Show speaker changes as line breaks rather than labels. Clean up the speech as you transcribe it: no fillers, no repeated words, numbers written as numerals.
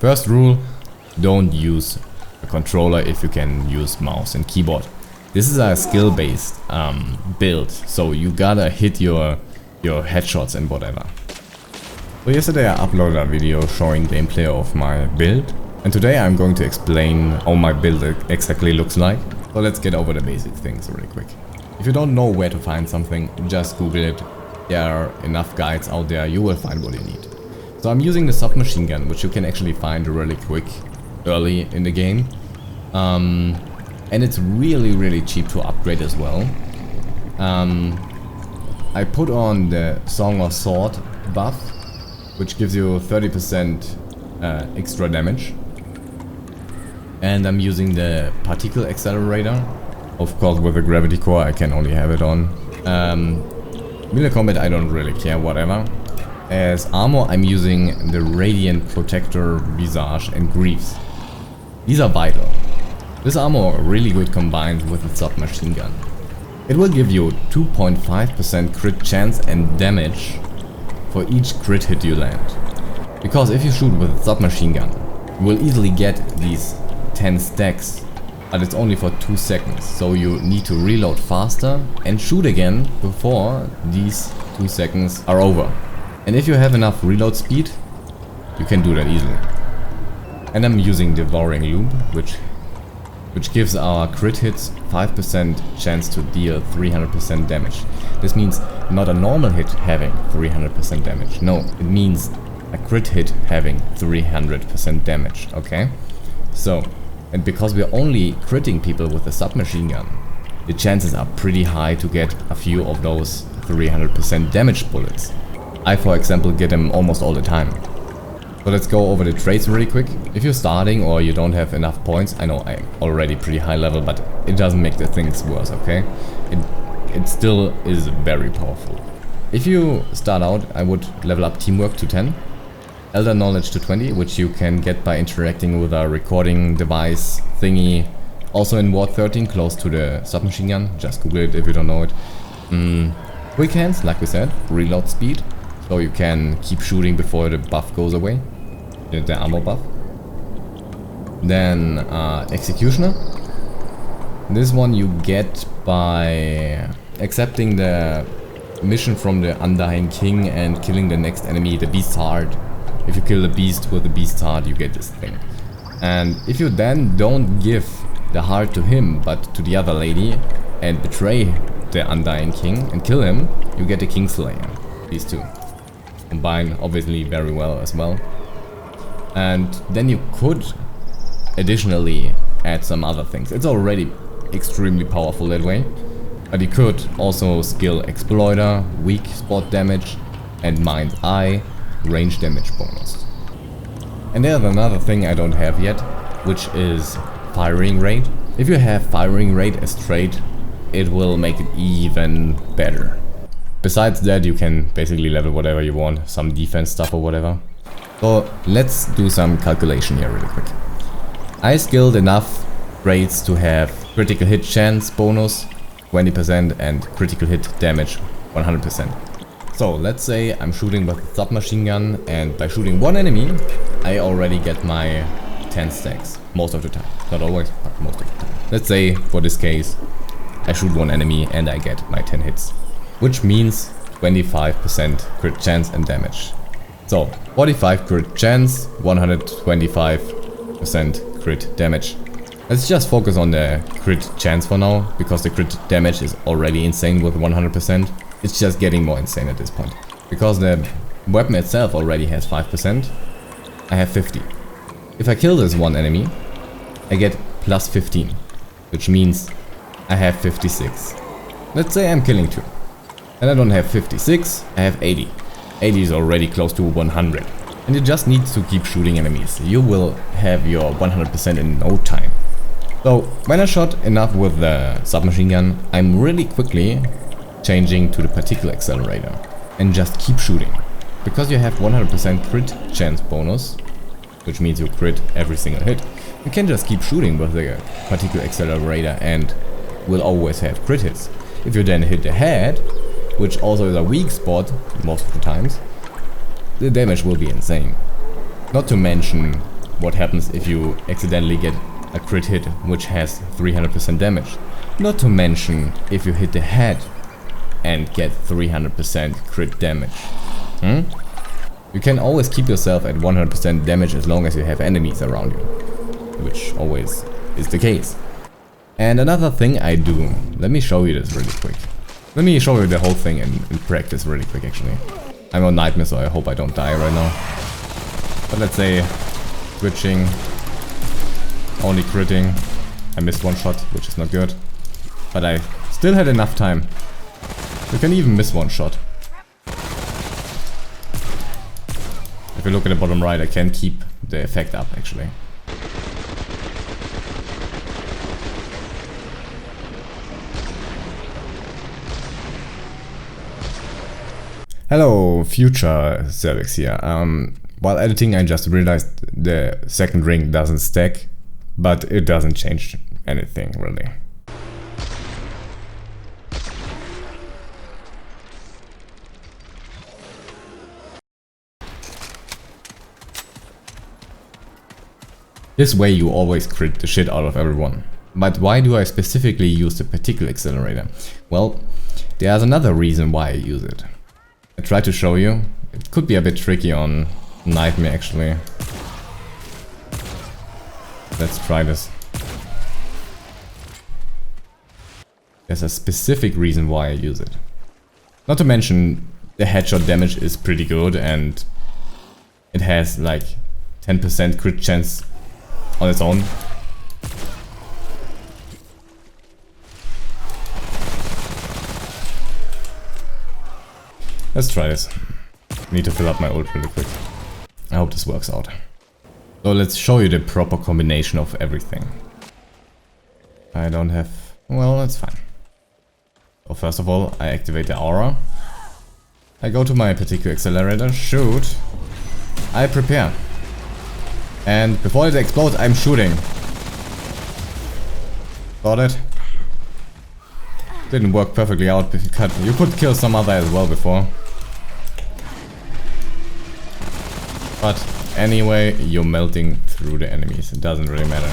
First rule, don't use a controller if you can use mouse and keyboard. This is a skill-based build, so you gotta hit your headshots and whatever. So yesterday I uploaded a video showing gameplay of my build, and today I'm going to explain how my build exactly looks like. So let's get over the basic things really quick. If you don't know where to find something, just Google it. There are enough guides out there, you will find what you need. So I'm using the submachine gun, which you can actually find really quick early in the game. And it's really cheap to upgrade as well. I put on the Song of Sword buff, which gives you 30% extra damage. And I'm using the particle accelerator. Of course, with the gravity core I can only have it on. Melee combat I don't really care, whatever. As armor I'm using the Radiant Protector, Visage and Greaves. These are vital. This armor really good combined with the submachine gun. It will give you 2.5% crit chance and damage for each crit hit you land. Because if you shoot with a submachine gun, you will easily get these 10 stacks, but it's only for 2 seconds, so you need to reload faster and shoot again before these 2 seconds are over. And if you have enough reload speed, you can do that easily. And I'm using Devouring Loop, which gives our crit hits 5% chance to deal 300% damage. This means not a normal hit having 300% damage. No, it means a crit hit having 300% damage, okay? So, and because we're only critting people with a submachine gun, the chances are pretty high to get a few of those 300% damage bullets. I, for example, get them almost all the time. So let's go over the traits really quick. If you're starting or you don't have enough points, I know I'm already pretty high level, but it doesn't make the things worse, okay? It still is very powerful. If you start out, I would level up Teamwork to 10. Elder Knowledge to 20, which you can get by interacting with a recording device thingy. Also in Ward 13, close to the submachine gun. Just Google it if you don't know it. Quick hands, like we said, reload speed. So you can keep shooting before the buff goes away. The ammo buff. Then Executioner. This one you get by accepting the mission from the Undying King and killing the next enemy, the Beast's Heart. If you kill the beast with the Beast's Heart, you get this thing. And if you then don't give the heart to him, but to the other lady, and betray the Undying King and kill him, you get the Kingslayer. These two combine obviously very well as well. And then you could additionally add some other things. It's already extremely powerful that way. But you could also skill Exploiter, weak spot damage, and Mind's Eye, range damage bonus. And there's another thing I don't have yet, which is firing rate. If you have firing rate as trait, it will make it even better. Besides that, you can basically level whatever you want, some defense stuff or whatever. So let's do some calculation here really quick. I skilled enough traits to have critical hit chance bonus 20% and critical hit damage 100%. So let's say I'm shooting with a submachine gun, and by shooting one enemy I already get my 10 stacks. Most of the time. Not always, but most of the time. Let's say for this case I shoot one enemy and I get my 10 hits. Which means 25% crit chance and damage. So 45 crit chance, 125% crit damage. Let's just focus on the crit chance for now, because the crit damage is already insane with 100%. It's just getting more insane at this point. Because the weapon itself already has 5%, I have 50. If I kill this one enemy, I get plus 15, which means I have 56. Let's say I'm killing 2. And I don't have 56, I have 80. 80 is already close to 100. And you just need to keep shooting enemies. You will have your 100% in no time. So when I shot enough with the submachine gun, I'm really quickly changing to the particle accelerator and just keep shooting. Because you have 100% crit chance bonus, which means you crit every single hit, you can just keep shooting with the particle accelerator and will always have crit hits. If you then hit the head, which also is a weak spot most of the times, the damage will be insane. Not to mention what happens if you accidentally get a crit hit which has 300% damage. Not to mention if you hit the head and get 300% crit damage. You can always keep yourself at 100% damage as long as you have enemies around you, which always is the case. And another thing I do, let me show you this really quick. Let me show you the whole thing in practice really quick actually. I'm on nightmare, so I hope I don't die right now. But let's say switching, only critting. I missed one shot, which is not good. But I still had enough time. You can even miss one shot. If you look at the bottom right, I can keep the effect up actually. Hello, future Cervix here. While editing I just realized the second ring doesn't stack, but it doesn't change anything really. This way you always crit the shit out of everyone. But why do I specifically use the particle accelerator? Well, there's another reason why I use it. I tried to show you. It could be a bit tricky on Nightmare actually. Let's try this. There's a specific reason why I use it. Not to mention the headshot damage is pretty good and it has like 10% crit chance on its own. Let's try this. Need to fill up my ult really quick. I hope this works out. So let's show you the proper combination of everything. I don't have... well, that's fine. So first of all, I activate the aura. I go to my particle accelerator, shoot. I prepare. And before it explodes, I'm shooting. Got it? Didn't work perfectly out. You could kill some other as well before. But anyway, you're melting through the enemies. It doesn't really matter.